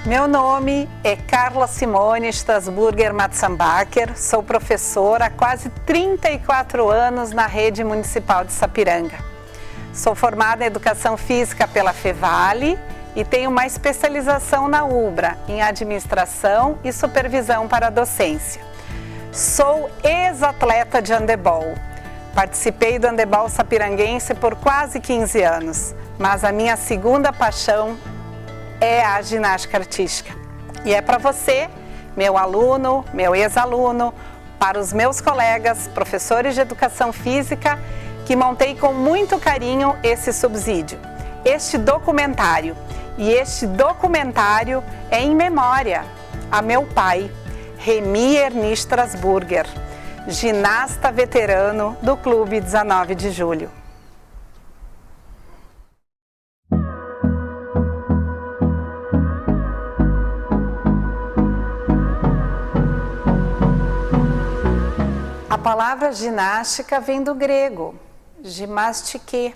Meu nome é Carla Simone Strasburger Matsambacher, sou professora há quase 34 anos na Rede Municipal de Sapiranga. Sou formada em Educação Física pela Fevale e tenho uma especialização na UBRA, em Administração e Supervisão para a Docência. Sou ex-atleta de handebol. Participei do handebol sapiranguense por quase 15 anos, mas a minha segunda paixão é a ginástica artística. E é para você, meu aluno, meu ex-aluno, para os meus colegas, professores de Educação Física, que montei com muito carinho esse subsídio, este documentário. E este documentário é em memória a meu pai, Remy Ernie Strasburger, ginasta veterano do Clube 19 de Julho. A palavra ginástica vem do grego, gymnastike,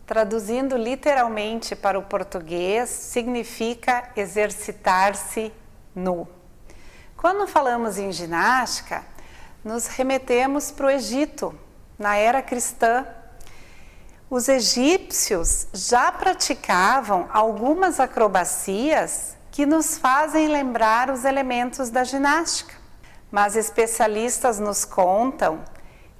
traduzindo literalmente para o português, significa exercitar-se nu. Quando falamos em ginástica, nos remetemos para o Egito, na era cristã. Os egípcios já praticavam algumas acrobacias que nos fazem lembrar os elementos da ginástica. Mas especialistas nos contam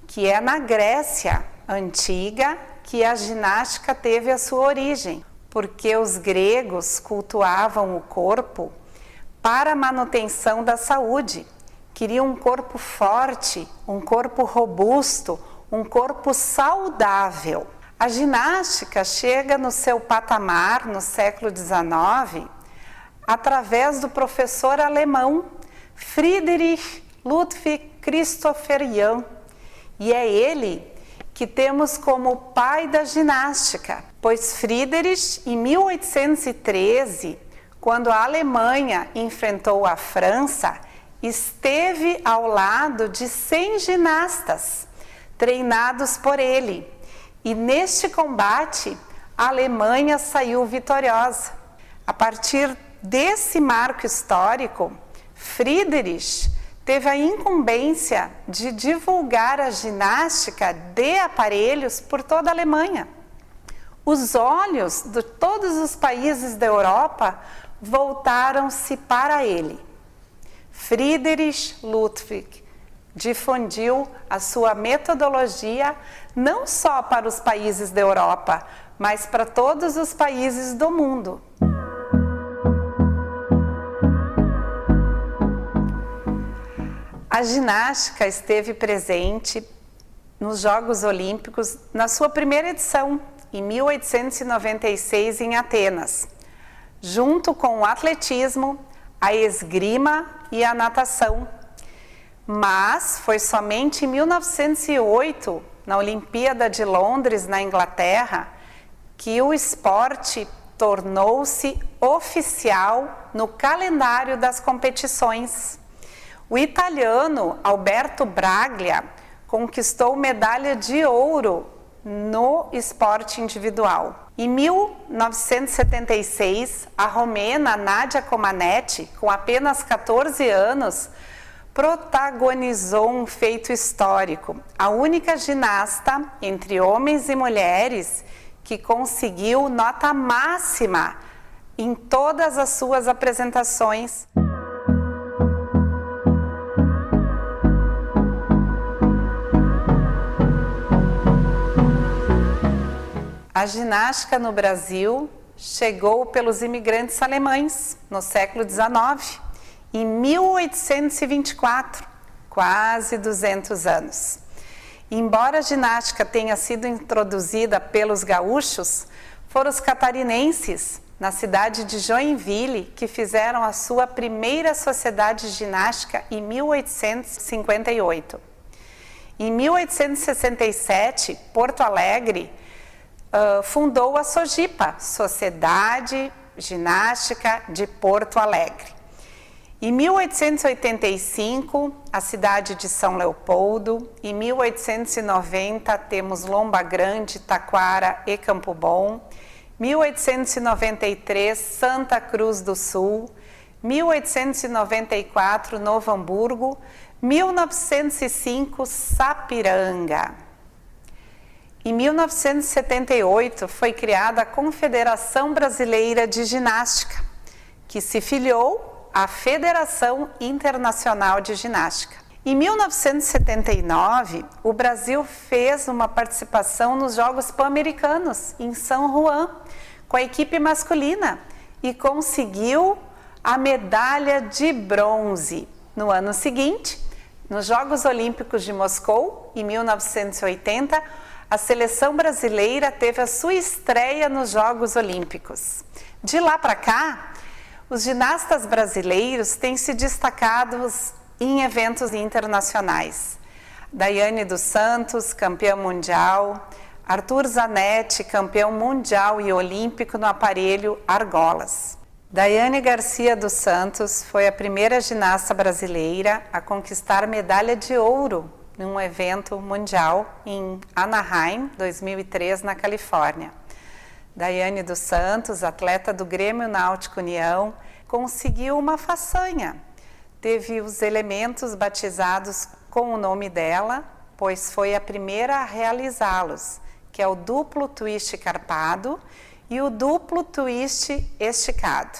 que é na Grécia antiga que a ginástica teve a sua origem, porque os gregos cultuavam o corpo para a manutenção da saúde. Queriam um corpo forte, um corpo robusto, um corpo saudável. A ginástica chega no seu patamar no século XIX através do professor alemão Friedrich Ludwig Christopher Jahn, e é ele que temos como pai da ginástica, pois Friedrich, em 1813, quando a Alemanha enfrentou a França, esteve ao lado de 100 ginastas, treinados por ele, e neste combate a Alemanha saiu vitoriosa. A partir desse marco histórico, Friedrich teve a incumbência de divulgar a ginástica de aparelhos por toda a Alemanha. Os olhos de todos os países da Europa voltaram-se para ele. Friedrich Ludwig difundiu a sua metodologia não só para os países da Europa, mas para todos os países do mundo. A ginástica esteve presente nos Jogos Olímpicos na sua primeira edição, em 1896, em Atenas, junto com o atletismo, a esgrima e a natação. Mas foi somente em 1908, na Olimpíada de Londres, na Inglaterra, que o esporte tornou-se oficial no calendário das competições. O italiano Alberto Braglia conquistou medalha de ouro no esporte individual. Em 1976, a romena Nadia Comaneci, com apenas 14 anos, protagonizou um feito histórico. A única ginasta entre homens e mulheres que conseguiu nota máxima em todas as suas apresentações. A ginástica no Brasil chegou pelos imigrantes alemães no século XIX, em 1824, quase 200 anos. Embora a ginástica tenha sido introduzida pelos gaúchos, foram os catarinenses, na cidade de Joinville, que fizeram a sua primeira sociedade ginástica em 1858. Em 1867, Porto Alegre fundou a SOGIPA, Sociedade Ginástica de Porto Alegre. Em 1885, a cidade de São Leopoldo. Em 1890, temos Lomba Grande, Taquara e Campo Bom. 1893, Santa Cruz do Sul. 1894, Novo Hamburgo, 1905, Sapiranga. Em 1978, foi criada a Confederação Brasileira de Ginástica, que se filiou à Federação Internacional de Ginástica. Em 1979, o Brasil fez uma participação nos Jogos Pan-Americanos, em São Juan, com a equipe masculina, e conseguiu a medalha de bronze. No ano seguinte, nos Jogos Olímpicos de Moscou, em 1980, a seleção brasileira teve a sua estreia nos Jogos Olímpicos. De lá para cá, os ginastas brasileiros têm se destacado em eventos internacionais. Daiane dos Santos, campeã mundial, Arthur Zanetti, campeão mundial e olímpico no aparelho argolas. Daiane Garcia dos Santos foi a primeira ginasta brasileira a conquistar medalha de ouro num evento mundial em Anaheim, 2003, na Califórnia. Daiane dos Santos, atleta do Grêmio Náutico União, conseguiu uma façanha. Teve os elementos batizados com o nome dela, pois foi a primeira a realizá-los, que é o duplo twist carpado e o duplo twist esticado.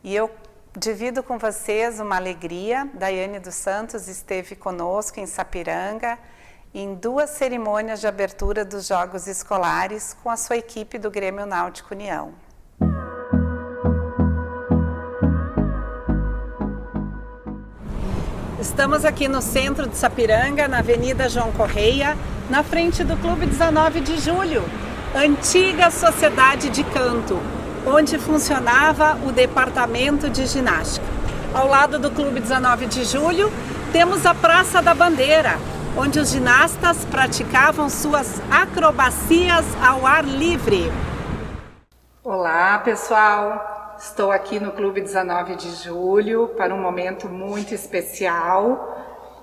E eu divido com vocês uma alegria. Daiane dos Santos esteve conosco em Sapiranga em 2 cerimônias de abertura dos Jogos Escolares com a sua equipe do Grêmio Náutico União. Estamos aqui no centro de Sapiranga, na Avenida João Correia, na frente do Clube 19 de Julho, antiga Sociedade de Canto, onde funcionava o departamento de ginástica. Ao lado do Clube 19 de Julho, temos a Praça da Bandeira, onde os ginastas praticavam suas acrobacias ao ar livre. Olá, pessoal! Estou aqui no Clube 19 de Julho para um momento muito especial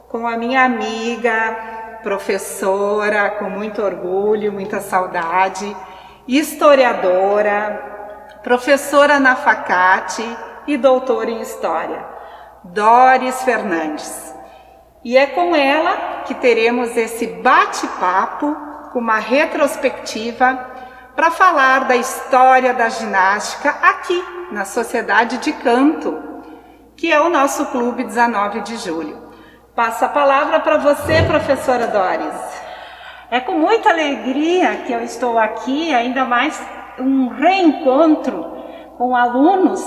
com a minha amiga, professora, com muito orgulho, muita saudade, historiadora, professora na Facate e doutora em História, Doris Fernandes. E é com ela que teremos esse bate-papo com uma retrospectiva para falar da história da ginástica aqui na Sociedade de Canto, que é o nosso Clube 19 de Julho. Passo a palavra para você, professora Doris. É com muita alegria que eu estou aqui, ainda mais um reencontro com alunos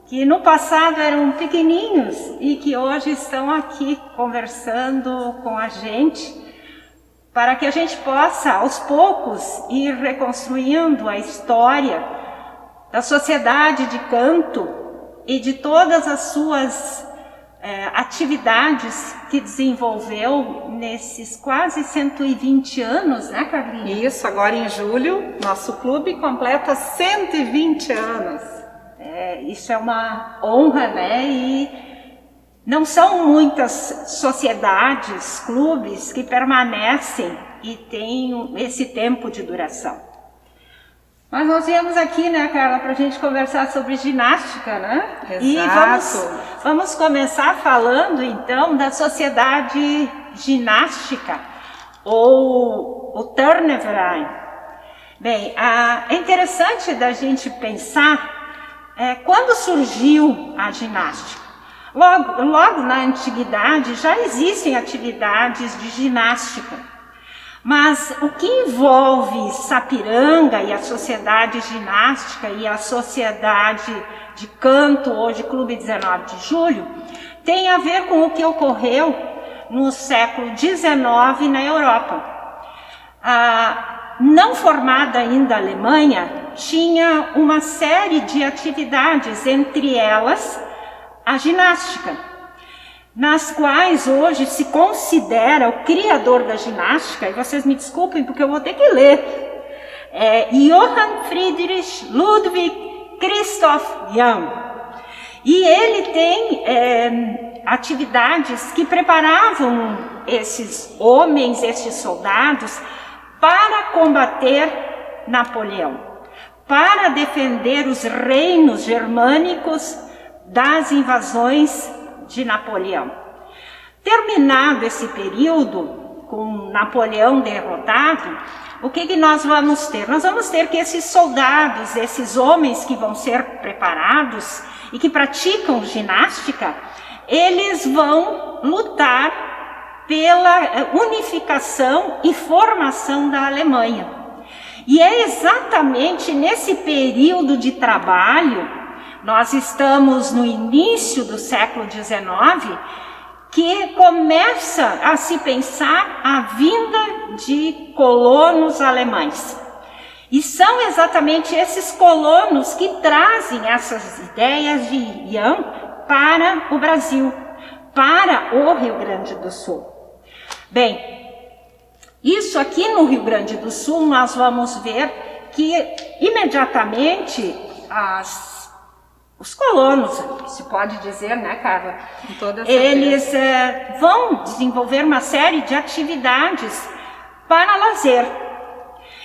que no passado eram pequenininhos e que hoje estão aqui conversando com a gente, para que a gente possa, aos poucos, ir reconstruindo a história da Sociedade de Canto e de todas as suas atividades que desenvolveu nesses quase 120 anos, né, Carlinha? Isso, agora em julho, nosso clube completa 120 anos. Isso é uma honra, né? E não são muitas sociedades, clubes que permanecem e têm esse tempo de duração. Mas nós viemos aqui, né, Carla, para a gente conversar sobre ginástica, né? Exato. E vamos começar falando, então, da Sociedade Ginástica, ou o Turnerverein. Bem, é interessante da gente pensar quando surgiu a ginástica. Logo na antiguidade já existem atividades de ginástica. Mas o que envolve Sapiranga e a Sociedade Ginástica e a Sociedade de Canto, hoje Clube 19 de Julho, tem a ver com o que ocorreu no século XIX na Europa. A não formada ainda Alemanha tinha uma série de atividades, entre elas a ginástica, nas quais hoje se considera o criador da ginástica, e vocês me desculpem porque eu vou ter que ler, Johann Friedrich Ludwig Christoph Young. E ele tem atividades que preparavam esses homens, esses soldados, para combater Napoleão, para defender os reinos germânicos das invasões de Napoleão. Terminado esse período, com Napoleão derrotado, o que nós vamos ter? Nós vamos ter que esses soldados, esses homens que vão ser preparados e que praticam ginástica, eles vão lutar pela unificação e formação da Alemanha. E é exatamente nesse período de trabalho, nós estamos no início do século XIX, que começa a se pensar a vinda de colonos alemães. E são exatamente esses colonos que trazem essas ideias de Young para o Brasil, para o Rio Grande do Sul. Bem, isso aqui no Rio Grande do Sul nós vamos ver que imediatamente os colonos, se pode dizer, né, Carla? Com toda certeza. Eles vão desenvolver uma série de atividades para lazer.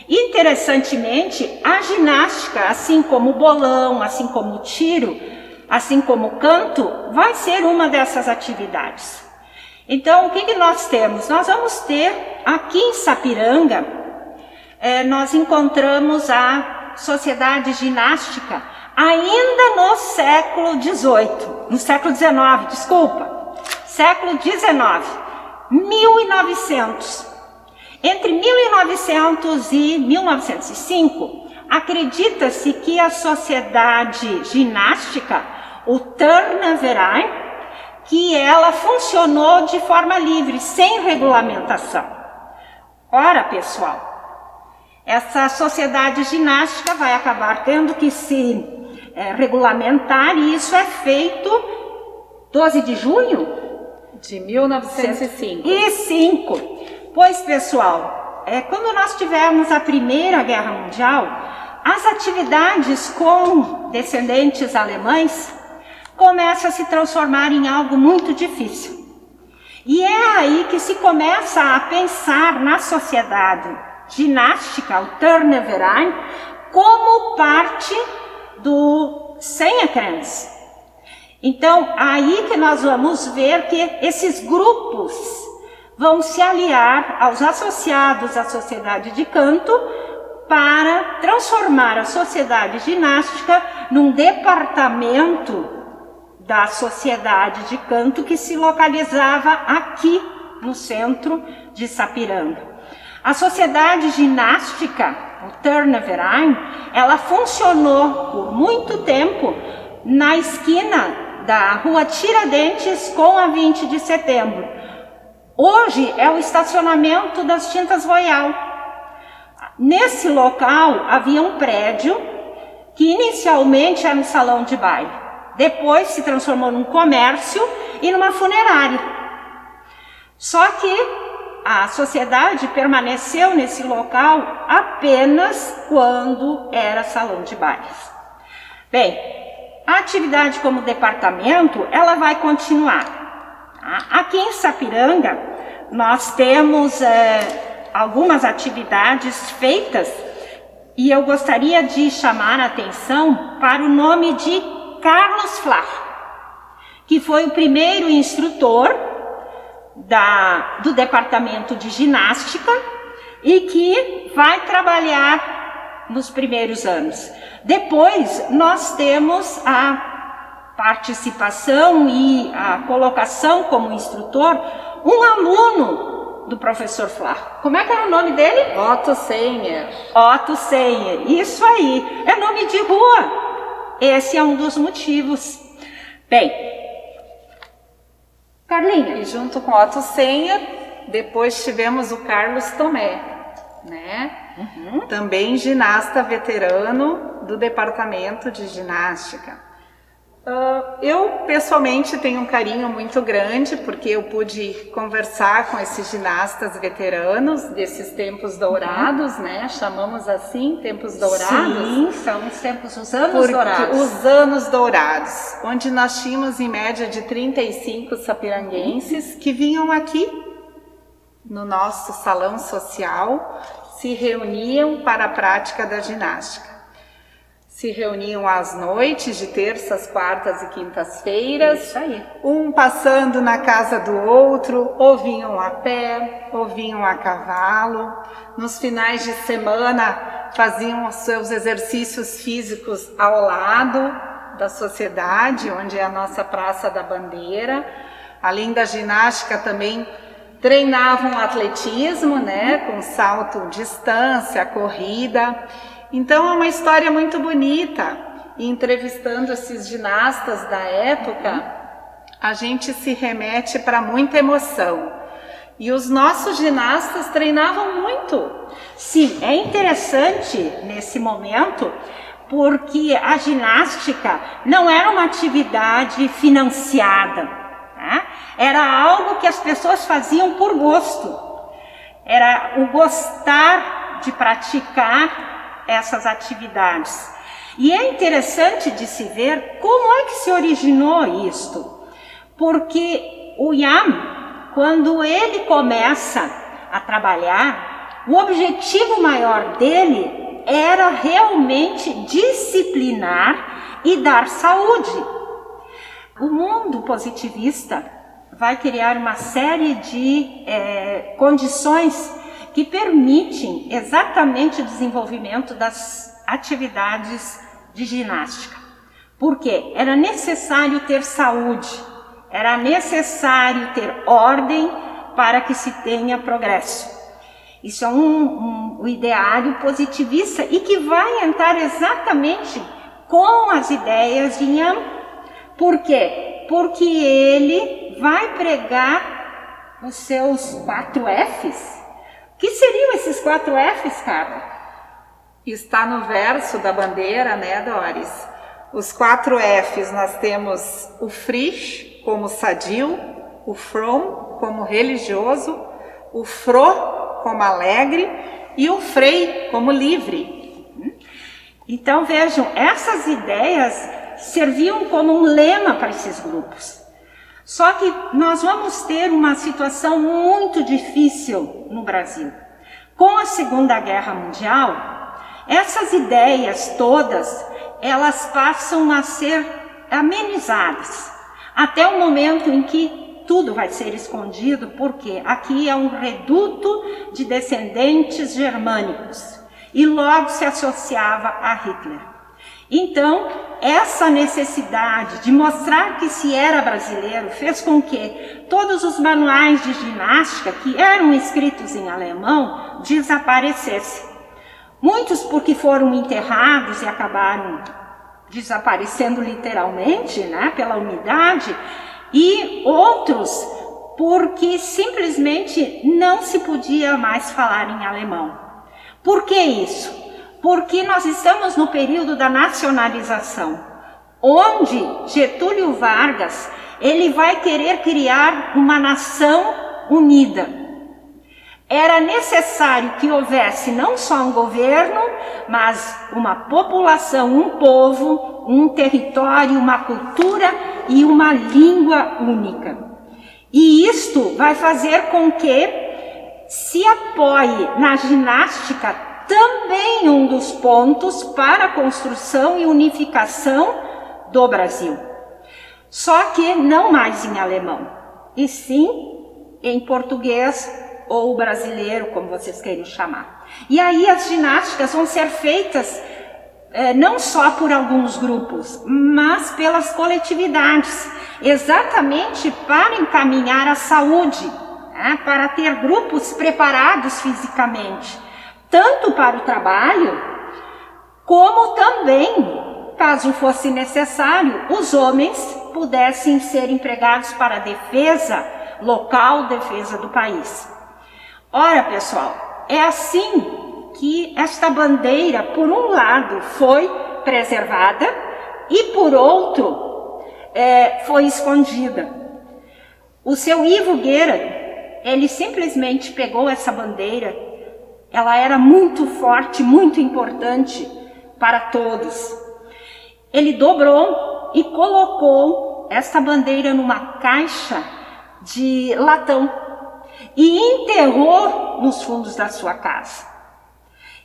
Interessantemente, a ginástica, assim como o bolão, assim como o tiro, assim como o canto, vai ser uma dessas atividades. Então, o que nós temos? Nós vamos ter aqui em Sapiranga, nós encontramos a Sociedade Ginástica, ainda no século XVIII, no século XIX, desculpa, século XIX, 1900. Entre 1900 e 1905, acredita-se que a Sociedade Ginástica, o Turnerverein, que ela funcionou de forma livre, sem regulamentação. Ora, pessoal, essa Sociedade Ginástica vai acabar tendo que se regulamentar, e isso é feito 12 de junho de 1905. E 5. Pois, pessoal, quando nós tivemos a Primeira Guerra Mundial, as atividades com descendentes alemães começam a se transformar em algo muito difícil. E é aí que se começa a pensar na sociedade ginástica, o Turnerverein, como parte do Senhekreis. Então, aí que nós vamos ver que esses grupos vão se aliar aos associados à Sociedade de Canto para transformar a Sociedade Ginástica num departamento da Sociedade de Canto que se localizava aqui no centro de Sapiranga. A Sociedade Ginástica, o Turnerverein, ela funcionou por muito tempo na esquina da Rua Tiradentes com a 20 de setembro. Hoje é o estacionamento das Tintas Royal. Nesse local havia um prédio que inicialmente era um salão de baile. Depois se transformou num comércio e numa funerária. Só que a sociedade permaneceu nesse local apenas quando era salão de bailes. Bem, a atividade como departamento, ela vai continuar. Aqui em Sapiranga, nós temos algumas atividades feitas e eu gostaria de chamar a atenção para o nome de Carlos Flach, que foi o primeiro instrutor do departamento de ginástica e que vai trabalhar nos primeiros anos. Depois, nós temos a participação e a colocação como instrutor, um aluno do professor Flach. Como é que era o nome dele? Otto Senher. Otto Senher, isso aí, é nome de rua. Esse é um dos motivos. Bem, Carlinha. E junto com Otto Senher, depois tivemos o Carlos Tomé, né? Uhum. Também ginasta veterano do departamento de ginástica. Eu pessoalmente tenho um carinho muito grande porque eu pude conversar com esses ginastas veteranos desses tempos dourados, né? Chamamos assim, tempos dourados. Sim, são os tempos, os anos dourados. Os anos dourados, onde nós tínhamos em média de 35 sapiranguenses que vinham aqui no nosso salão social, se reuniam para a prática da ginástica. se reuniam às noites de terças, quartas e quintas-feiras. Isso aí. Um passando na casa do outro, ou vinham a pé, ou vinham a cavalo. Nos finais de semana faziam os seus exercícios físicos ao lado da sociedade, onde é a nossa Praça da Bandeira. Além da ginástica, também treinavam atletismo, né, com salto, distância, corrida. Então é uma história muito bonita. E entrevistando esses ginastas da época, a gente se remete para muita emoção. E os nossos ginastas treinavam muito. Sim, é interessante nesse momento, porque a ginástica não era uma atividade financiada, tá? Era algo que as pessoas faziam por gosto. Era o gostar de praticar essas atividades. E é interessante de se ver como é que se originou isto. Porque o Yam, quando ele começa a trabalhar, o objetivo maior dele era realmente disciplinar e dar saúde. O mundo positivista vai criar uma série de condições que permitem exatamente o desenvolvimento das atividades de ginástica. Porque era necessário ter saúde, era necessário ter ordem para que se tenha progresso. Isso é um ideário positivista e que vai entrar exatamente com as ideias de Yam. Por quê? Porque ele vai pregar os seus 4 Fs. O que seriam esses 4 Fs, Carla? Está no verso da bandeira, né, Doris? Os 4 Fs, nós temos o Frisch como sadio, o From como religioso, o Fro como alegre e o Frei como livre. Então vejam, essas ideias serviam como um lema para esses grupos. Só que nós vamos ter uma situação muito difícil no Brasil. Com a Segunda Guerra Mundial, essas ideias todas, elas passam a ser amenizadas, até o momento em que tudo vai ser escondido, porque aqui é um reduto de descendentes germânicos e logo se associava a Hitler. Então, essa necessidade de mostrar que se era brasileiro fez com que todos os manuais de ginástica que eram escritos em alemão desaparecessem. Muitos porque foram enterrados e acabaram desaparecendo literalmente, né, pela umidade, e outros porque simplesmente não se podia mais falar em alemão. Por que isso? Porque nós estamos no período da nacionalização, onde Getúlio Vargas ele vai querer criar uma nação unida. Era necessário que houvesse não só um governo, mas uma população, um povo, um território, uma cultura e uma língua única. E isto vai fazer com que se apoie na ginástica também um dos pontos para a construção e unificação do Brasil. Só que não mais em alemão, e sim em português ou brasileiro, como vocês queiram chamar. E aí as ginásticas vão ser feitas não só por alguns grupos, mas pelas coletividades, exatamente para encaminhar a saúde, né, para ter grupos preparados fisicamente, tanto para o trabalho, como também, caso fosse necessário, os homens pudessem ser empregados para a defesa local, defesa do país. Ora, pessoal, é assim que esta bandeira, por um lado, foi preservada e, por outro, foi escondida. O seu Ivo Guerra, ele simplesmente pegou essa bandeira. Ela era muito forte, muito importante para todos. Ele dobrou e colocou essa bandeira numa caixa de latão e enterrou nos fundos da sua casa.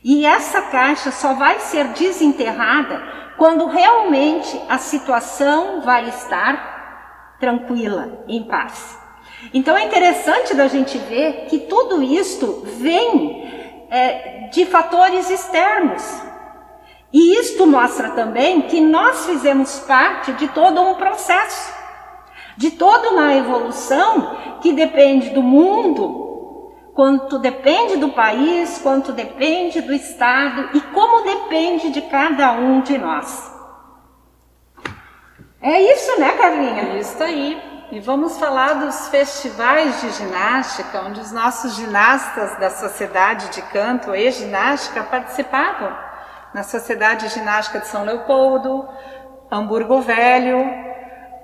E essa caixa só vai ser desenterrada quando realmente a situação vai estar tranquila, em paz. Então é interessante da gente ver que tudo isto vem de fatores externos. E isto mostra também que nós fizemos parte de todo um processo, de toda uma evolução que depende do mundo, quanto depende do país, quanto depende do Estado e como depende de cada um de nós. É isso, né, Carlinha? É isso aí. E vamos falar dos festivais de ginástica, onde os nossos ginastas da Sociedade de Canto e Ginástica participavam. Na Sociedade Ginástica de São Leopoldo, Hamburgo Velho,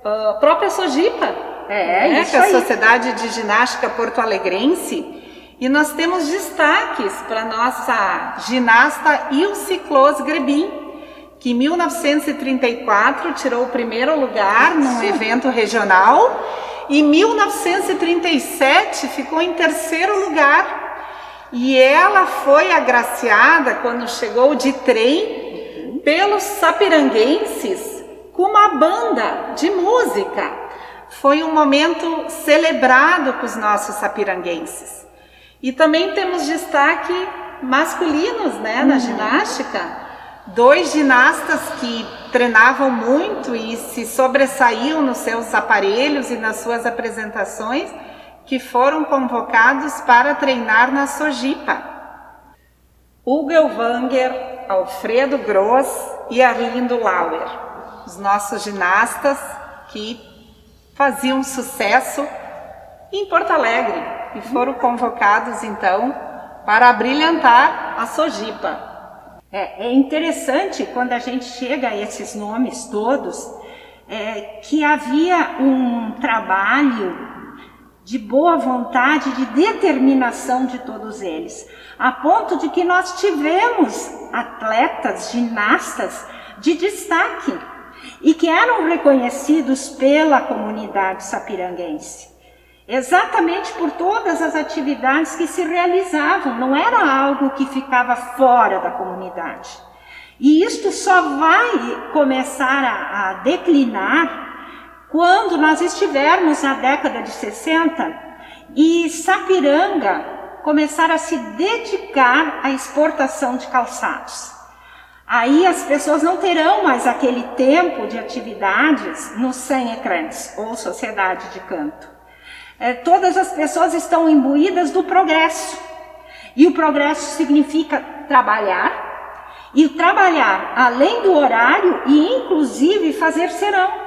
a própria Sojipa, né, que é a Sociedade de Ginástica Porto Alegrense. E nós temos destaques para nossa ginasta Ilse Close Grebin, que em 1934 tirou o primeiro lugar num evento regional e em 1937 ficou em terceiro lugar. E ela foi agraciada, quando chegou de trem, pelos sapiranguenses com uma banda de música. Foi um momento celebrado com os nossos sapiranguenses. E também temos destaque masculinos, né, na ginástica. 2 ginastas que treinavam muito e se sobressaíam nos seus aparelhos e nas suas apresentações, que foram convocados para treinar na Sojipa. Hugo Elvanger, Alfredo Gross e Arlindo Lauer, os nossos ginastas que faziam sucesso em Porto Alegre e foram convocados então para abrilhantar a Sojipa. É interessante quando a gente chega a esses nomes todos, que havia um trabalho de boa vontade, de determinação de todos eles, a ponto de que nós tivemos atletas, ginastas de destaque e que eram reconhecidos pela comunidade sapiranguense. Exatamente por todas as atividades que se realizavam, não era algo que ficava fora da comunidade. E isto só vai começar a declinar quando nós estivermos na década de 60 e Sapiranga começar a se dedicar à exportação de calçados. Aí as pessoas não terão mais aquele tempo de atividades no Sanhekrans, ou Sociedade de Canto. Todas as pessoas estão imbuídas do progresso. E o progresso significa trabalhar, e trabalhar além do horário e inclusive fazer serão.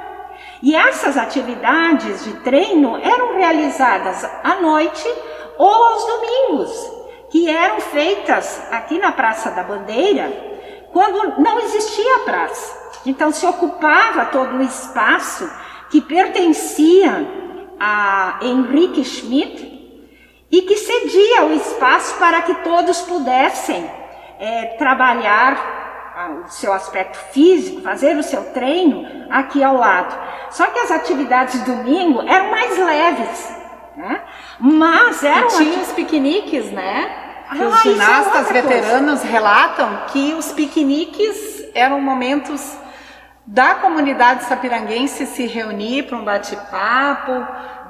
E essas atividades de treino eram realizadas à noite ou aos domingos, que eram feitas aqui na Praça da Bandeira, quando não existia praça. Então se ocupava todo o espaço que pertencia a Henrique Schmidt e que cedia o espaço para que todos pudessem trabalhar o seu aspecto físico, fazer o seu treino aqui ao lado. Só que as atividades de domingo eram mais leves, né? Mas eram... E tinha os piqueniques, né? Os ginastas veteranos relatam que os piqueniques eram momentos da comunidade sapiranguense se reunir para um bate-papo,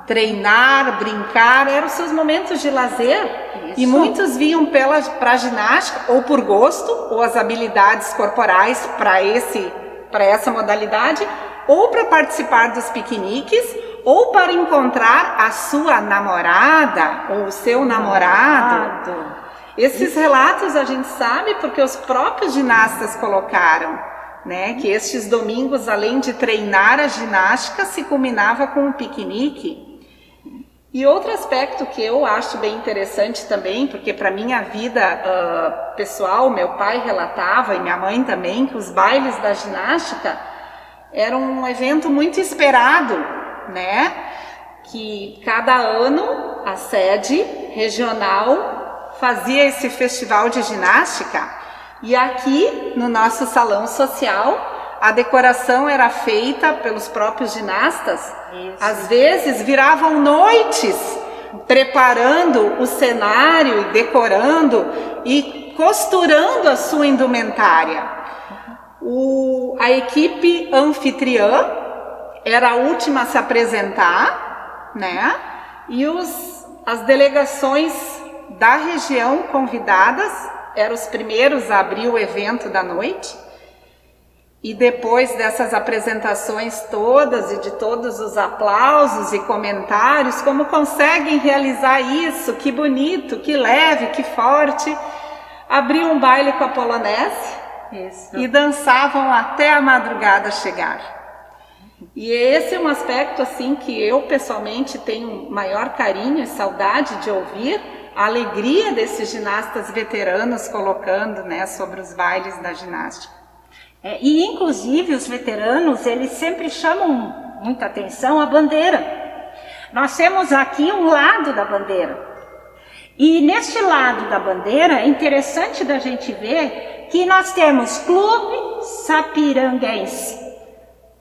treinar, brincar, eram seus momentos de lazer. Isso. E muitos vinham para a ginástica ou por gosto, ou as habilidades corporais para essa modalidade, ou para participar dos piqueniques, ou para encontrar a sua namorada ou o seu namorado. Esses relatos a gente sabe porque os próprios ginastas colocaram, né, que estes domingos, além de treinar a ginástica, se culminava com um piquenique. E outro aspecto que eu acho bem interessante também, porque para minha vida pessoal, meu pai relatava, e minha mãe também, que os bailes da ginástica eram um evento muito esperado, né? Que cada ano a sede regional fazia esse festival de ginástica. E aqui no nosso salão social, a decoração era feita pelos próprios ginastas. Isso. Às vezes viravam noites preparando o cenário, decorando e costurando a sua indumentária. A equipe anfitriã era a última a se apresentar, né? E as delegações da região convidadas eram os primeiros a abrir o evento da noite. E depois dessas apresentações todas e de todos os aplausos e comentários, como conseguem realizar isso? Que bonito, que leve, que forte. Abriu um baile com a polonese. Isso. E dançavam até a madrugada chegar. E esse é um aspecto assim que eu pessoalmente tenho maior carinho e saudade de ouvir, a alegria desses ginastas veteranos colocando, né, sobre os bailes da ginástica. E inclusive os veteranos, eles sempre chamam muita atenção a bandeira. Nós temos aqui um lado da bandeira. E neste lado da bandeira é interessante da gente ver que nós temos Clube Sapiranguense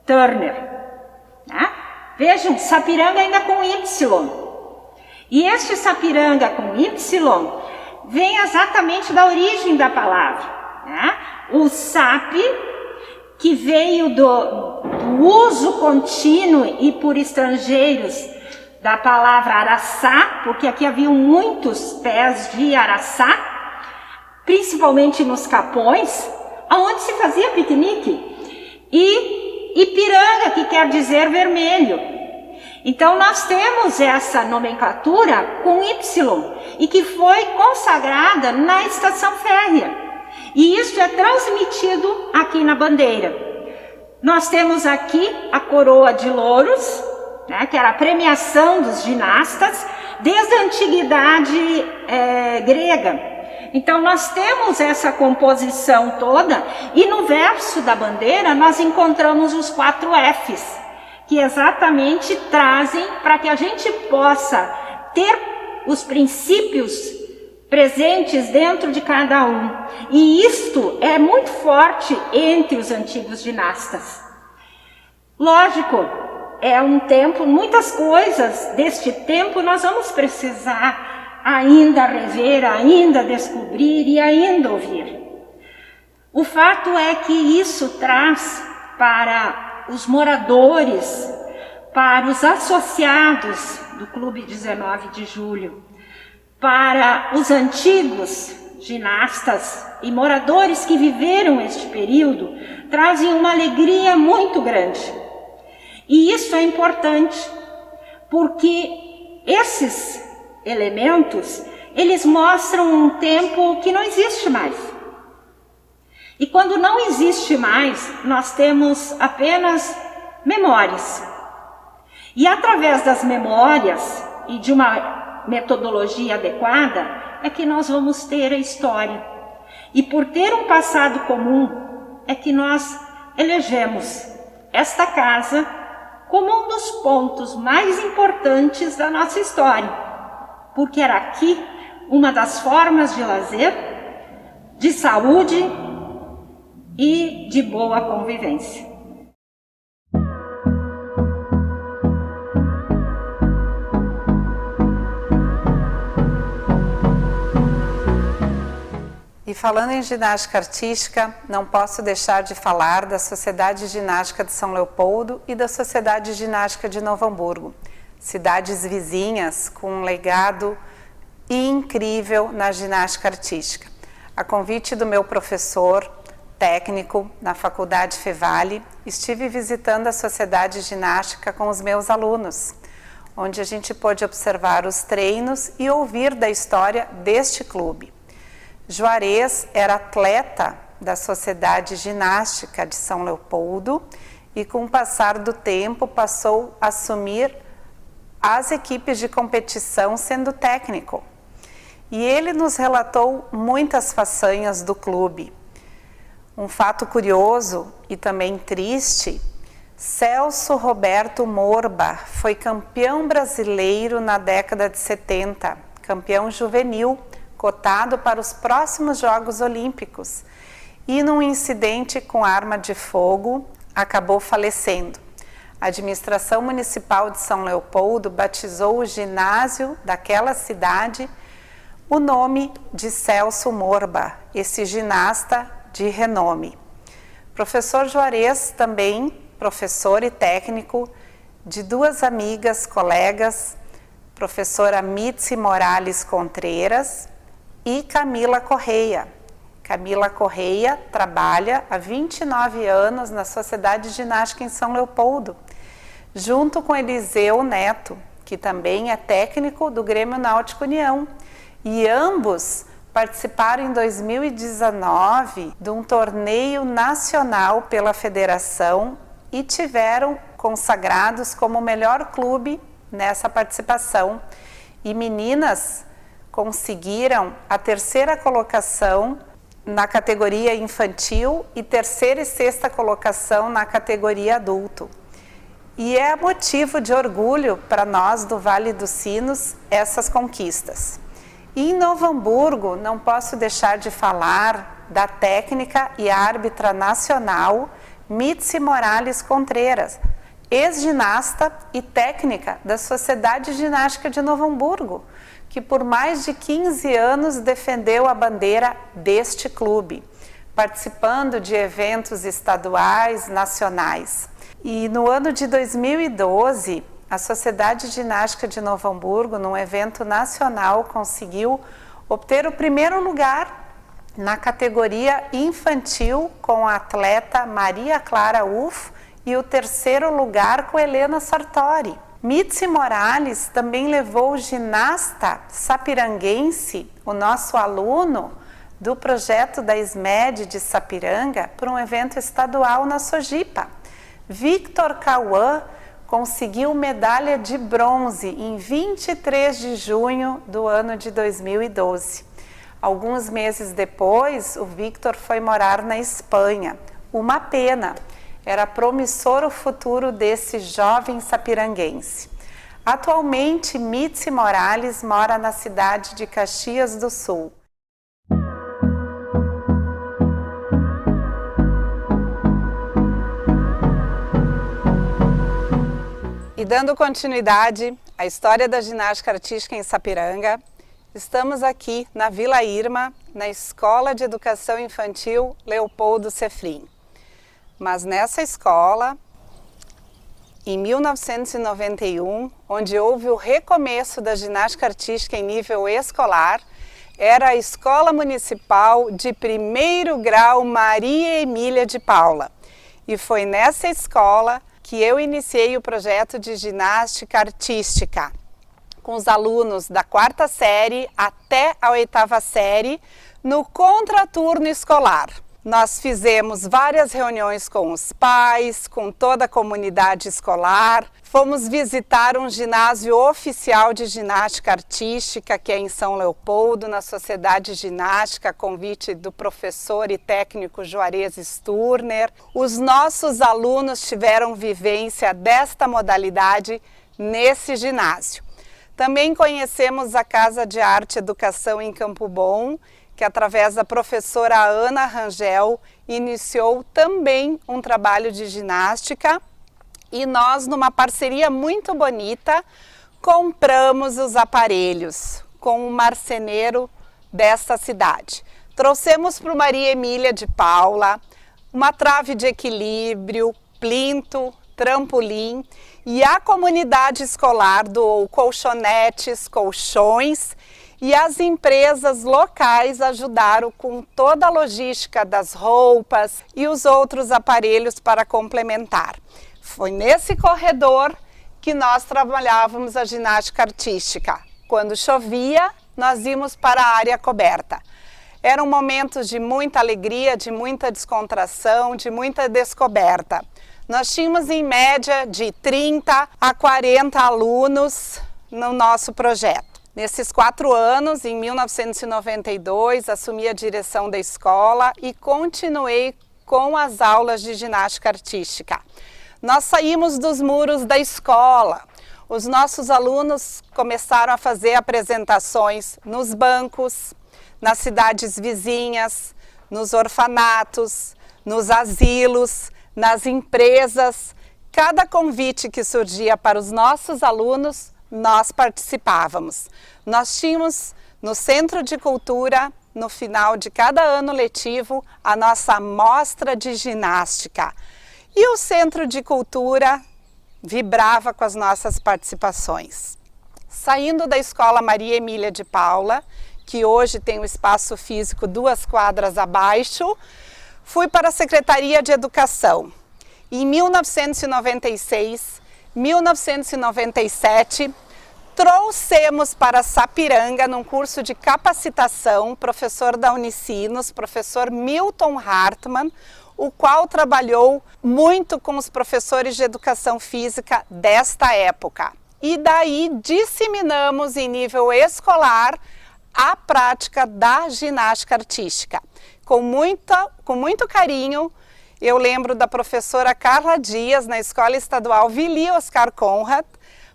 Turner, né? Vejam, Sapiranga ainda com Y. E este Sapiranga com Y vem exatamente da origem da palavra, né? O SAP, que veio do uso contínuo e por estrangeiros da palavra araçá, porque aqui haviam muitos pés de araçá, principalmente nos capões, aonde se fazia piquenique, e Ipiranga, que quer dizer vermelho. Então nós temos essa nomenclatura com Y, e que foi consagrada na estação férrea. E isso é transmitido aqui na bandeira. Nós temos aqui a coroa de louros, né, que era a premiação dos ginastas, desde a antiguidade grega. Então nós temos essa composição toda, e no verso da bandeira nós encontramos os 4 Fs, que exatamente trazem para que a gente possa ter os princípios presentes dentro de cada um. E isto é muito forte entre os antigos ginastas. Lógico, é um tempo, muitas coisas deste tempo nós vamos precisar ainda rever, ainda descobrir e ainda ouvir. O fato é que isso traz para os moradores, para os associados do Clube 19 de Julho, para os antigos ginastas e moradores que viveram este período, trazem uma alegria muito grande. E isso é importante, porque esses elementos, eles mostram um tempo que não existe mais. E quando não existe mais, nós temos apenas memórias. E através das memórias e de uma metodologia adequada, é que nós vamos ter a história. E por ter um passado comum, é que nós elegemos esta casa como um dos pontos mais importantes da nossa história, porque era aqui uma das formas de lazer, de saúde e de boa convivência. E falando em ginástica artística, não posso deixar de falar da Sociedade Ginástica de São Leopoldo e da Sociedade Ginástica de Novo Hamburgo, cidades vizinhas com um legado incrível na ginástica artística. A convite do meu professor técnico na Faculdade Fevale, estive visitando a Sociedade Ginástica com os meus alunos, onde a gente pôde observar os treinos e ouvir da história deste clube. Juarez era atleta da Sociedade Ginástica de São Leopoldo e, com o passar do tempo, passou a assumir as equipes de competição sendo técnico. E ele nos relatou muitas façanhas do clube. Um fato curioso e também triste, Celso Roberto Morba foi campeão brasileiro na década de 70, campeão juvenil, cotado para os próximos Jogos Olímpicos, e num incidente com arma de fogo acabou falecendo. a administração municipal de São Leopoldo batizou o ginásio daquela cidade o nome de Celso Morba, esse ginasta de renome. Professor Juarez também, professor e técnico de duas amigas, colegas, professora Mitzi Morales Contreiras e Camila Correia. Camila Correia trabalha há 29 anos na Sociedade Ginástica em São Leopoldo, junto com Eliseu Neto, que também é técnico do Grêmio Náutico União. E ambos participaram em 2019 de um torneio nacional pela federação e tiveram consagrados como o melhor clube nessa participação. E meninas conseguiram a terceira colocação na categoria infantil e terceira e sexta colocação na categoria adulto. E é motivo de orgulho para nós do Vale dos Sinos essas conquistas. E em Novo Hamburgo, não posso deixar de falar da técnica e árbitra nacional Mitzi Morales Contreiras, ex-ginasta e técnica da Sociedade Ginástica de Novo Hamburgo, que por mais de 15 anos defendeu a bandeira deste clube, participando de eventos estaduais, nacionais. E no ano de 2012, a Sociedade Ginástica de Novo Hamburgo, num evento nacional, conseguiu obter o primeiro lugar na categoria infantil com a atleta Maria Clara Uff e o terceiro lugar com Helena Sartori. Mitzi Morales também levou o ginasta sapiranguense, o nosso aluno do projeto da SMED de Sapiranga, para um evento estadual na Sojipa. Victor Cauã conseguiu medalha de bronze em 23 de junho do ano de 2012. Alguns meses depois, o Victor foi morar na Espanha. Uma pena, era promissor o futuro desse jovem sapiranguense. Atualmente, Mitzi Morales mora na cidade de Caxias do Sul. E dando continuidade à história da ginástica artística em Sapiranga, estamos aqui na Vila Irma, na Escola de Educação Infantil Leopoldo Sefrin. Mas nessa escola, em 1991, onde houve o recomeço da ginástica artística em nível escolar, era a Escola Municipal de Primeiro Grau Maria Emília de Paula. E foi nessa escola que eu iniciei o projeto de ginástica artística, com os alunos da 4ª série até a 8ª série, no contraturno escolar. Nós fizemos várias reuniões com os pais, com toda a comunidade escolar. Fomos visitar um ginásio oficial de ginástica artística, que é em São Leopoldo, na Sociedade Ginástica, a convite do professor e técnico Juarez Sturner. Os nossos alunos tiveram vivência desta modalidade nesse ginásio. Também conhecemos a Casa de Arte e Educação em Campo Bom, que através da professora Ana Rangel iniciou também um trabalho de ginástica, e nós, numa parceria muito bonita, compramos os aparelhos com o marceneiro desta cidade. Trouxemos para o Maria Emília de Paula uma trave de equilíbrio, plinto, trampolim, e a comunidade escolar doou colchonetes, colchões, e as empresas locais ajudaram com toda a logística das roupas e os outros aparelhos para complementar. Foi nesse corredor que nós trabalhávamos a ginástica artística. Quando chovia, nós íamos para a área coberta. Eram momentos de muita alegria, de muita descontração, de muita descoberta. Nós tínhamos em média de 30 a 40 alunos no nosso projeto. Nesses 4 anos, em 1992, assumi a direção da escola e continuei com as aulas de ginástica artística. Nós saímos dos muros da escola. Os nossos alunos começaram a fazer apresentações nos bancos, nas cidades vizinhas, nos orfanatos, nos asilos, nas empresas, cada convite que surgia para os nossos alunos, nós participávamos. Nós tínhamos no Centro de Cultura, no final de cada ano letivo, a nossa mostra de ginástica. E o Centro de Cultura vibrava com as nossas participações. Saindo da Escola Maria Emília de Paula, que hoje tem um espaço físico 2 quadras abaixo, fui para a Secretaria de Educação. Em 1996, 1997, trouxemos para Sapiranga, num curso de capacitação, professor da Unicinos, professor Milton Hartmann, o qual trabalhou muito com os professores de educação física desta época. E daí disseminamos em nível escolar a prática da ginástica artística. Com muito carinho, eu lembro da professora Carla Dias, na Escola Estadual Vili Oscar Conrad,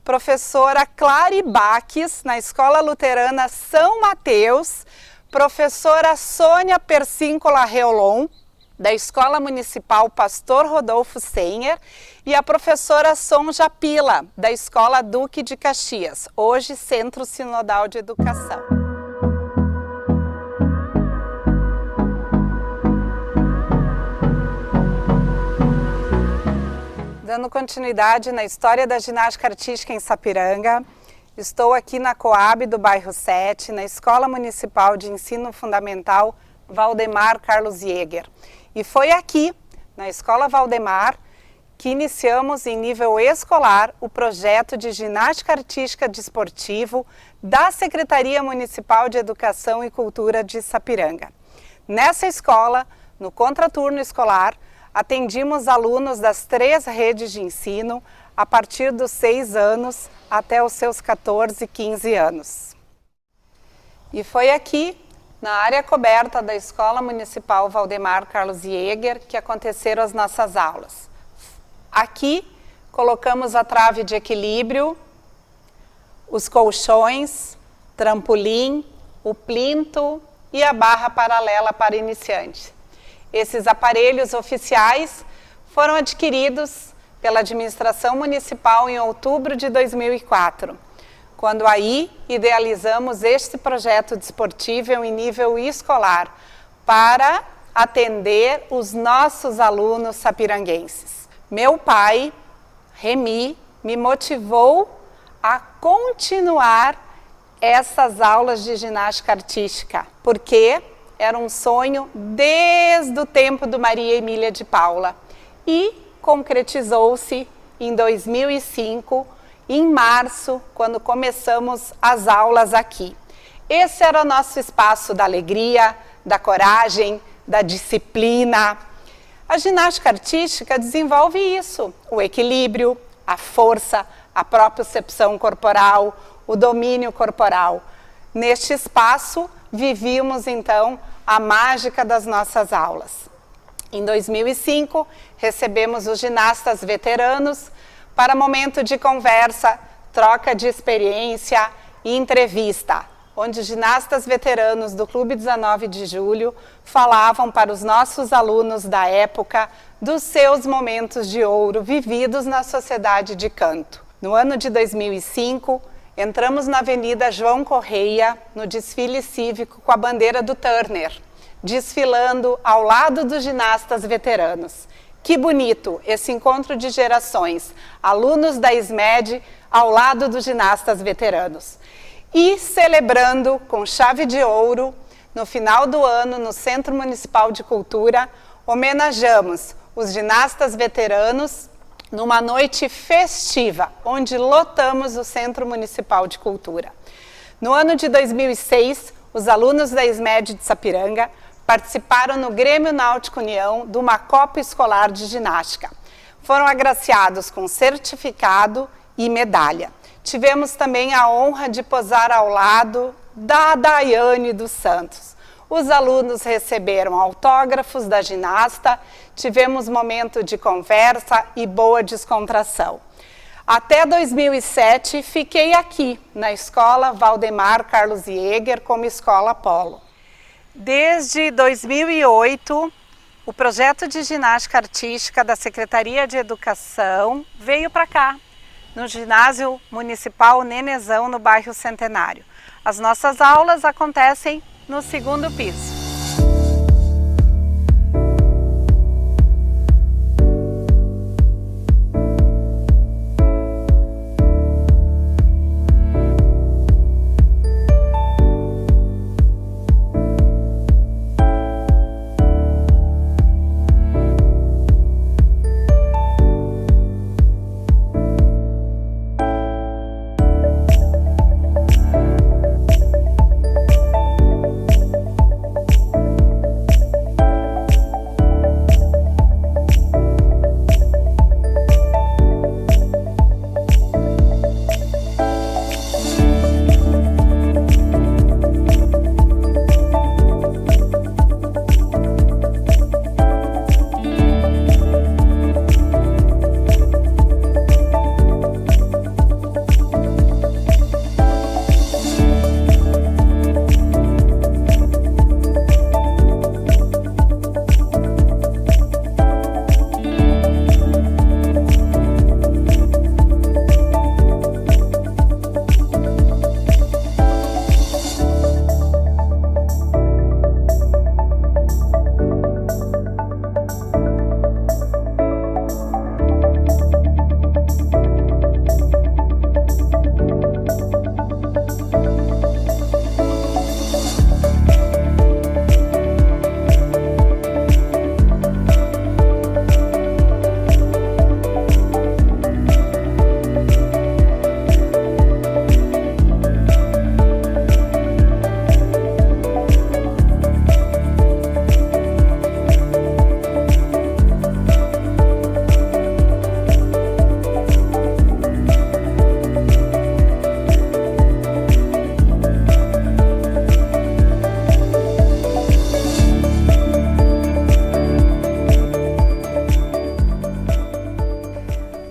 professora Clary Baques, na Escola Luterana São Mateus, professora Sônia Persíncola Reolon, da Escola Municipal Pastor Rodolfo Senher, e a professora Sonja Pila, da Escola Duque de Caxias, hoje Centro Sinodal de Educação. Dando continuidade na história da ginástica artística em Sapiranga, estou aqui na Coab do bairro 7, na Escola Municipal de Ensino Fundamental Valdemar Carlos Jäger. E foi aqui, na Escola Valdemar, que iniciamos em nível escolar o projeto de ginástica artística desportivo da Secretaria Municipal de Educação e Cultura de Sapiranga. Nessa escola, no contraturno escolar, atendimos alunos das 3 redes de ensino a partir dos 6 anos até os seus 14, 15 anos. E foi aqui, na área coberta da Escola Municipal Valdemar Carlos Jäger, que aconteceram as nossas aulas. Aqui, colocamos a trave de equilíbrio, os colchões, trampolim, o plinto e a barra paralela para iniciante. Esses aparelhos oficiais foram adquiridos pela administração municipal em outubro de 2004, quando aí idealizamos este projeto desportivo em nível escolar para atender os nossos alunos sapiranguenses. Meu pai, Remy, me motivou a continuar essas aulas de ginástica artística, porque era um sonho desde o tempo do Maria Emília de Paula e concretizou-se em 2005, em março, quando começamos as aulas aqui. Esse era o nosso espaço da alegria, da coragem, da disciplina. A ginástica artística desenvolve isso, o equilíbrio, a força, a propriocepção corporal, o domínio corporal. Neste espaço, vivíamos então a mágica das nossas aulas. Em 2005, recebemos os ginastas veteranos para momento de conversa, troca de experiência e entrevista, onde os ginastas veteranos do Clube 19 de Julho falavam para os nossos alunos da época dos seus momentos de ouro vividos na sociedade de canto. No ano de 2005, entramos na Avenida João Correia, no desfile cívico com a bandeira do Turner, desfilando ao lado dos ginastas veteranos. Que bonito esse encontro de gerações, alunos da SMED ao lado dos ginastas veteranos. E celebrando com chave de ouro, no final do ano, no Centro Municipal de Cultura, homenageamos os ginastas veteranos numa noite festiva, onde lotamos o Centro Municipal de Cultura. No ano de 2006, os alunos da SMED de Sapiranga participaram no Grêmio Náutico União de uma Copa Escolar de Ginástica. Foram agraciados com certificado e medalha. Tivemos também a honra de posar ao lado da Daiane dos Santos. Os alunos receberam autógrafos da ginasta, tivemos momento de conversa e boa descontração. Até 2007, fiquei aqui, na Escola Valdemar Carlos Jäger, como Escola Polo. Desde 2008, O projeto de ginástica artística da Secretaria de Educação veio para cá, no Ginásio Municipal Nenezão, no bairro Centenário. As nossas aulas acontecem no 2º piso.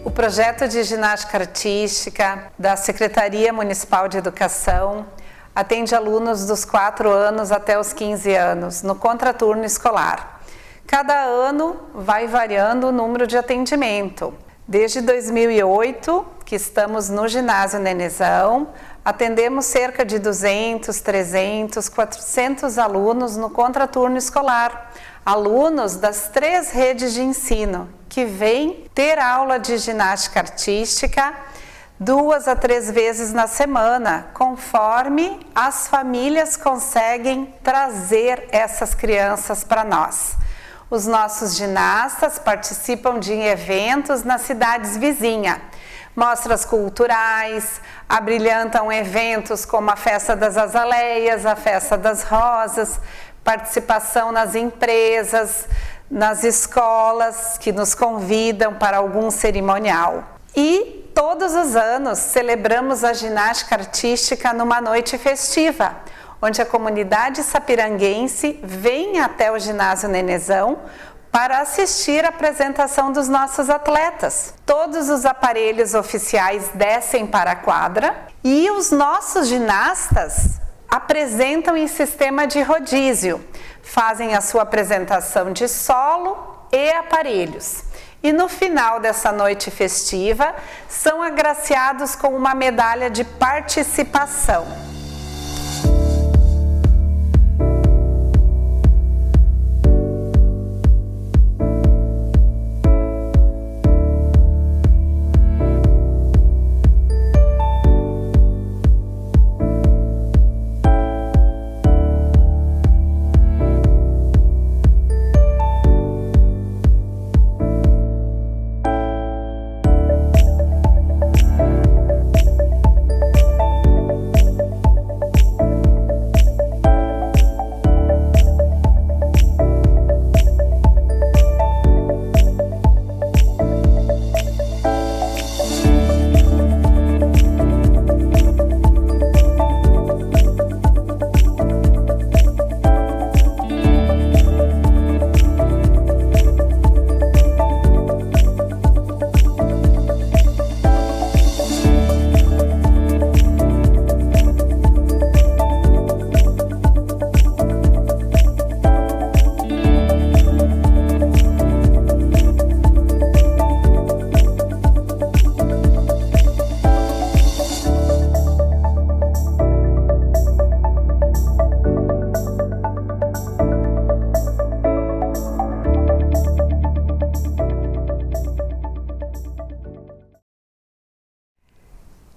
O projeto de ginástica artística da Secretaria Municipal de Educação atende alunos dos 4 anos até os 15 anos, no contraturno escolar. Cada ano vai variando o número de atendimento. Desde 2008, que estamos no Ginásio Nenezão, atendemos cerca de 200, 300, 400 alunos no contraturno escolar. Alunos das 3 redes de ensino, que vêm ter aula de ginástica artística 2 a 3 vezes na semana, conforme as famílias conseguem trazer essas crianças para nós. Os nossos ginastas participam de eventos nas cidades vizinhas, mostras culturais, abrilhantam eventos como a Festa das Azaleias, a Festa das Rosas, participação nas empresas, nas escolas que nos convidam para algum cerimonial. E todos os anos celebramos a ginástica artística numa noite festiva, onde a comunidade sapiranguense vem até o Ginásio Nenezão para assistir à apresentação dos nossos atletas. Todos os aparelhos oficiais descem para a quadra e os nossos ginastas apresentam em sistema de rodízio, fazem a sua apresentação de solo e aparelhos. E no final dessa noite festiva, são agraciados com uma medalha de participação.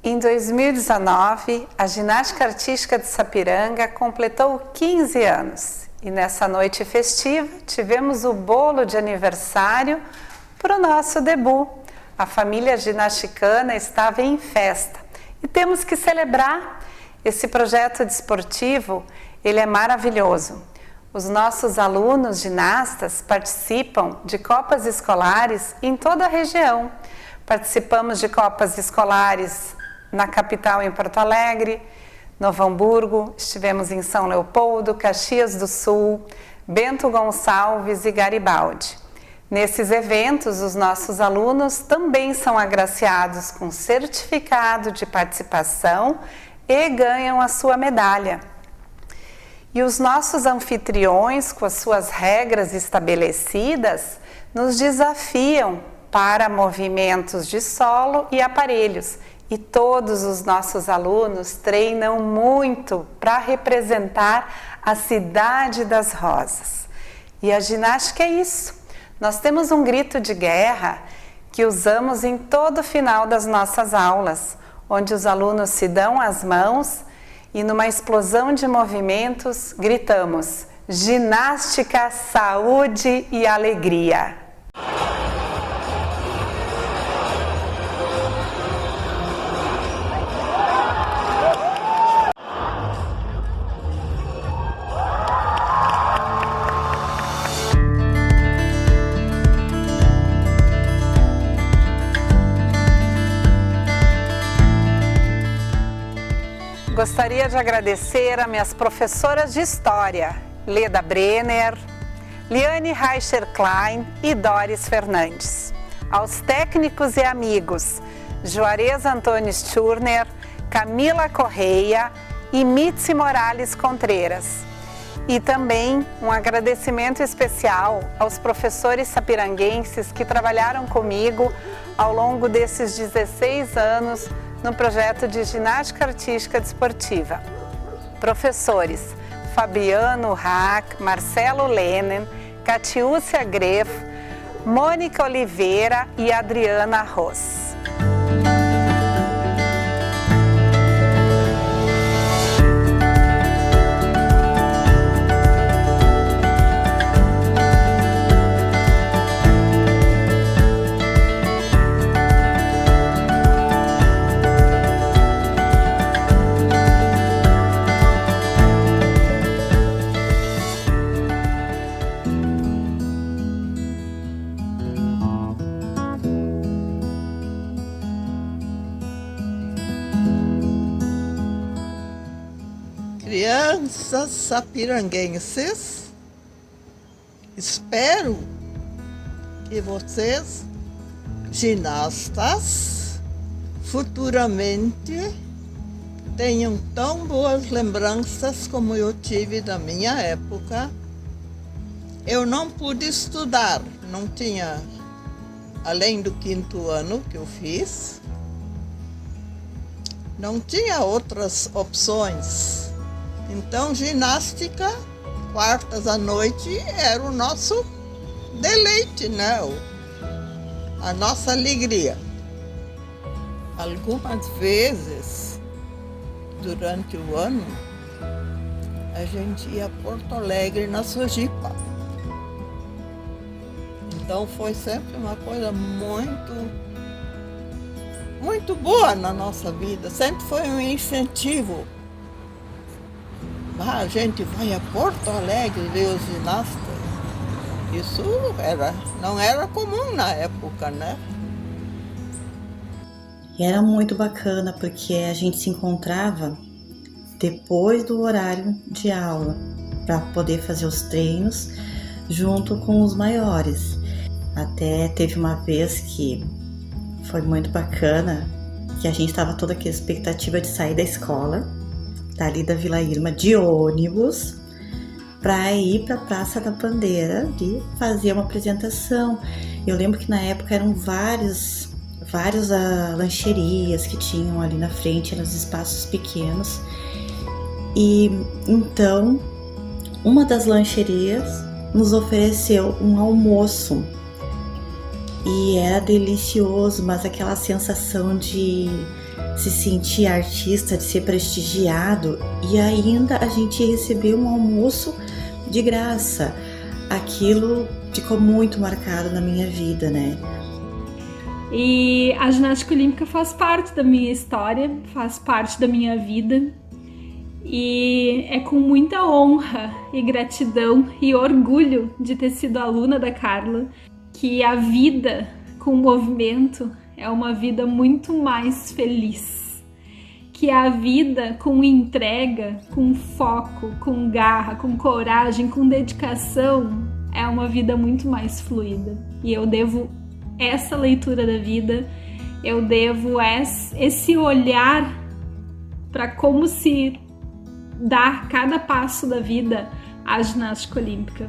Em 2019, a Ginástica Artística de Sapiranga completou 15 anos e nessa noite festiva tivemos o bolo de aniversário para o nosso debut. A família ginasticana estava em festa e temos que celebrar esse projeto desportivo, ele é maravilhoso. Os nossos alunos ginastas participam de copas escolares em toda a região. Participamos de copas escolares na capital, em Porto Alegre, Novo Hamburgo, estivemos em São Leopoldo, Caxias do Sul, Bento Gonçalves e Garibaldi. Nesses eventos, os nossos alunos também são agraciados com certificado de participação e ganham a sua medalha. E os nossos anfitriões, com as suas regras estabelecidas, nos desafiam para movimentos de solo e aparelhos. E todos os nossos alunos treinam muito para representar a cidade das rosas. E a ginástica é isso. Nós temos um grito de guerra que usamos em todo final das nossas aulas, onde os alunos se dão as mãos e numa explosão de movimentos gritamos: ginástica, saúde e alegria. Gostaria de agradecer a minhas professoras de História, Leda Brenner, Liane Reicher-Klein e Doris Fernandes. Aos técnicos e amigos, Juarez Antônio Sturner, Camila Correia e Mitzi Morales Contreras. E também um agradecimento especial aos professores sapiranguenses que trabalharam comigo ao longo desses 16 anos no projeto de ginástica artística desportiva. Professores Fabiano Hack, Marcelo Lenen, Catiúcia Greff, Mônica Oliveira e Adriana Ross. Crianças sapiranguenses, espero que vocês, ginastas, futuramente tenham tão boas lembranças como eu tive da minha época. Eu não pude estudar, não tinha, além do 5º ano que eu fiz, não tinha outras opções. Então, ginástica, quartas à noite, era o nosso deleite, né? A nossa alegria. Algumas vezes, durante o ano, a gente ia a Porto Alegre na Sojipa. Então, foi sempre uma coisa muito boa na nossa vida. Sempre foi um incentivo. A gente vai a Porto Alegre ver os ginastas. Isso não era comum na época, né? E era muito bacana porque a gente se encontrava depois do horário de aula para poder fazer os treinos junto com os maiores. Até teve uma vez que foi muito bacana, que a gente estava toda aquela expectativa de sair da escola, dali da Vila Irma, de ônibus, para ir para a Praça da Bandeira e fazer uma apresentação. Eu lembro que na época eram várias lancherias que tinham ali na frente, eram os espaços pequenos. E então, uma das lancherias nos ofereceu um almoço. E era delicioso, mas aquela sensação de se sentir artista, de ser prestigiado e ainda a gente receber um almoço de graça. Aquilo ficou muito marcado na minha vida, né? E a ginástica olímpica faz parte da minha história, faz parte da minha vida. E é com muita honra e gratidão e orgulho de ter sido aluna da Carla que a vida com o movimento é uma vida muito mais feliz. Que a vida com entrega, com foco, com garra, com coragem, com dedicação é uma vida muito mais fluida. E eu devo essa leitura da vida, eu devo esse olhar para como se dar cada passo da vida à ginástica olímpica.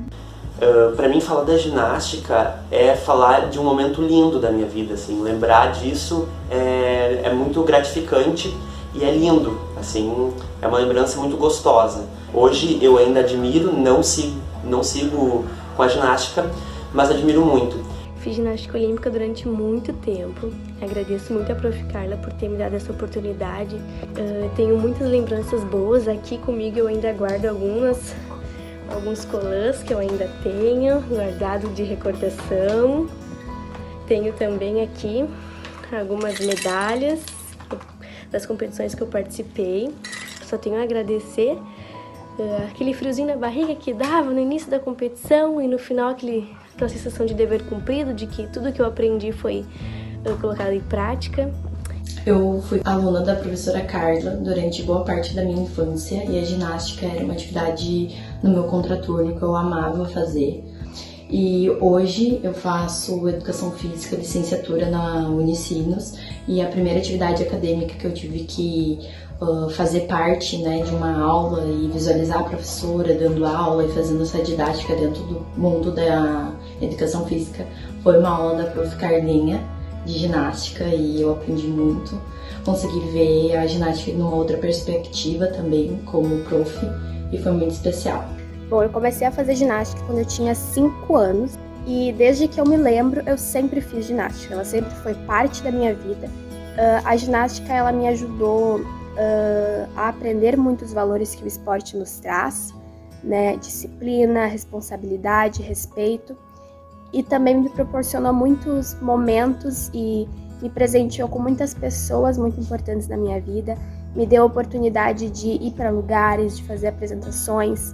Para mim, falar da ginástica é falar de um momento lindo da minha vida, assim, lembrar disso é muito gratificante e é lindo, assim, é uma lembrança muito gostosa. Hoje eu ainda admiro, não sigo com a ginástica, mas admiro muito. Fiz ginástica olímpica durante muito tempo. Agradeço muito a Prof. Carla por ter me dado essa oportunidade. Tenho muitas lembranças boas aqui comigo, eu ainda guardo alguns colãs que eu ainda tenho, guardado de recordação. Tenho também aqui algumas medalhas das competições que eu participei. Só tenho a agradecer aquele friozinho na barriga que dava no início da competição e no final aquela sensação de dever cumprido, de que tudo que eu aprendi foi colocado em prática. Eu fui aluna da professora Carla durante boa parte da minha infância e a ginástica era uma atividade no meu contraturno que eu amava fazer. E hoje eu faço educação física, licenciatura na Unicinos, e a primeira atividade acadêmica que eu tive que fazer parte, né, de uma aula e visualizar a professora dando aula e fazendo essa didática dentro do mundo da educação física foi uma aula da Prof. Carlinha de ginástica, e eu aprendi muito. Consegui ver a ginástica numa outra perspectiva também como prof, e foi muito especial. Bom, eu comecei a fazer ginástica quando eu tinha 5 anos e desde que eu me lembro eu sempre fiz ginástica, ela sempre foi parte da minha vida. A ginástica ela me ajudou a aprender muitos valores que o esporte nos traz, né? Disciplina, responsabilidade, respeito, e também me proporcionou muitos momentos e me presenteou com muitas pessoas muito importantes na minha vida, me deu a oportunidade de ir para lugares, de fazer apresentações,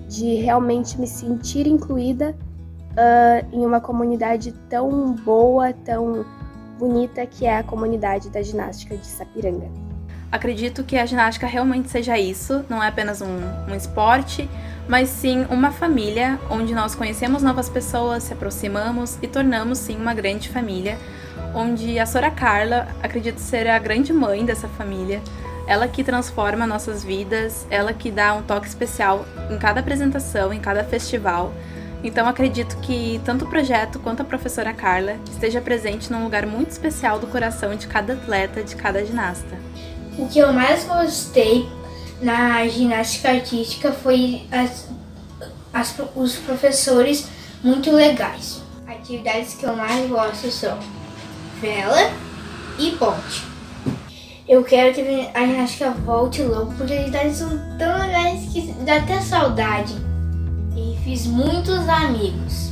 de realmente me sentir incluída em uma comunidade tão boa, tão bonita que é a comunidade da ginástica de Sapiranga. Acredito que a ginástica realmente seja isso, não é apenas um esporte, mas sim uma família onde nós conhecemos novas pessoas, se aproximamos e tornamos sim uma grande família, onde a Sra. Carla acredito ser a grande mãe dessa família, ela que transforma nossas vidas, ela que dá um toque especial em cada apresentação, em cada festival. Então acredito que tanto o projeto quanto a professora Carla esteja presente num lugar muito especial do coração de cada atleta, de cada ginasta. O que eu mais gostei na ginástica artística foi os professores muito legais. Atividades que eu mais gosto são vela e ponte. Eu quero que a ginástica volte logo, porque as atividades são tão legais que dá até saudade. E fiz muitos amigos.